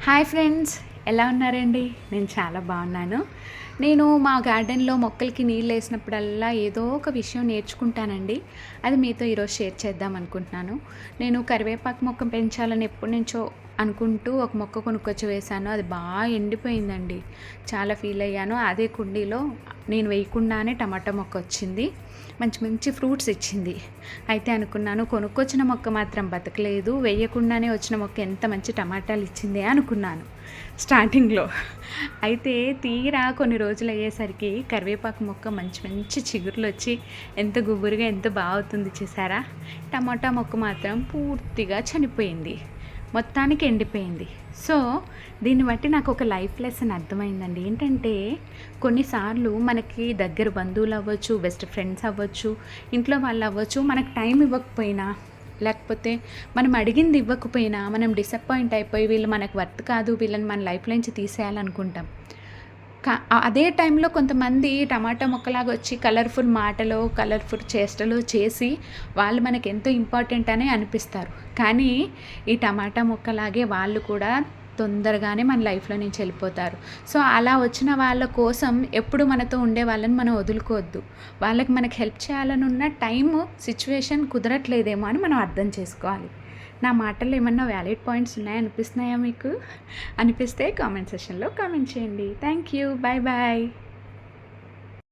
Hi friends, ఎలా ఉన్నారండి? నేను చాలా బాగున్నాను. నేను మా గార్డెన్‌లో మొక్కలకి నీళ్ళు వేసినప్పుడల్లా ఏదో ఒక విషయం నేర్చుకుంటానండి. అది మీతో ఈరోజు షేర్ చేద్దాం అనుకుంటున్నాను. నేను కరివేపాకు మొక్క పెంచాలని ఎప్పటినుంచో అనుకుంటూ ఒక మొక్క కొనుక్కొచ్చి వేశాను. అది బాగా ఎండిపోయిందండి. చాలా ఫీల్ అయ్యాను. అదే కుండీలో నేను వేయకుండానే టమాటా మొక్క వచ్చింది. మంచి మంచి ఫ్రూట్స్ ఇచ్చింది. అయితే అనుకున్నాను, కొనుక్కొచ్చిన మొక్క మాత్రం బతకలేదు, వేయకుండానే వచ్చిన మొక్క ఎంత మంచి టమాటాలు ఇచ్చిందే అనుకున్నాను స్టార్టింగ్లో. అయితే తీరా కొన్ని రోజులు అయ్యేసరికి కరివేపాకు మొక్క మంచి మంచి చిగుర్లు వచ్చి ఎంత గుబురుగా ఎంత బాగుతుంది చూసారా. టమాటా మొక్క మాత్రం పూర్తిగా చనిపోయింది, మొత్తానికి ఎండిపోయింది. సో దీన్ని బట్టి నాకు ఒక లైఫ్ లెసన్ అర్థమైందండి. ఏంటంటే కొన్నిసార్లు మనకి దగ్గర బంధువులు అవ్వచ్చు, బెస్ట్ ఫ్రెండ్స్ అవ్వచ్చు, ఇంట్లో వాళ్ళు అవ్వచ్చు, మనకు టైం ఇవ్వకపోయినా, లేకపోతే మనం అడిగింది ఇవ్వకపోయినా మనం డిసప్పాయింట్ అయిపోయి వీళ్ళు మనకు వర్త్ కాదు, వీళ్ళని మన లైఫ్లో నుంచి తీసేయాలనుకుంటాం. అదే టైంలో కొంతమంది టమాటా మొక్కలాగా వచ్చి కలర్ఫుల్ మాటలు, కలర్ఫుల్ చేష్టలు చేసి వాళ్ళు మనకు ఎంతో ఇంపార్టెంట్ అని అనిపిస్తారు. కానీ ఈ టమాటా మొక్కలాగే వాళ్ళు కూడా తొందరగానే మన లైఫ్లో నుంచి వెళ్ళిపోతారు. సో అలా వచ్చిన వాళ్ళ కోసం ఎప్పుడు మనతో ఉండే వాళ్ళని మనం వదులుకోవద్దు. వాళ్ళకి మనకు హెల్ప్ చేయాలని ఉన్న టైము సిచ్యువేషన్ కుదరట్లేదేమో అని మనం అర్థం చేసుకోవాలి. నా మాటల్లో ఏమన్నా వ్యాలిడ్ పాయింట్స్ ఉన్నాయనిపిస్తున్నాయా మీకు? అనిపిస్తే కామెంట్ సెక్షన్లో కామెంట్ చేయండి. Thank you. Bye bye.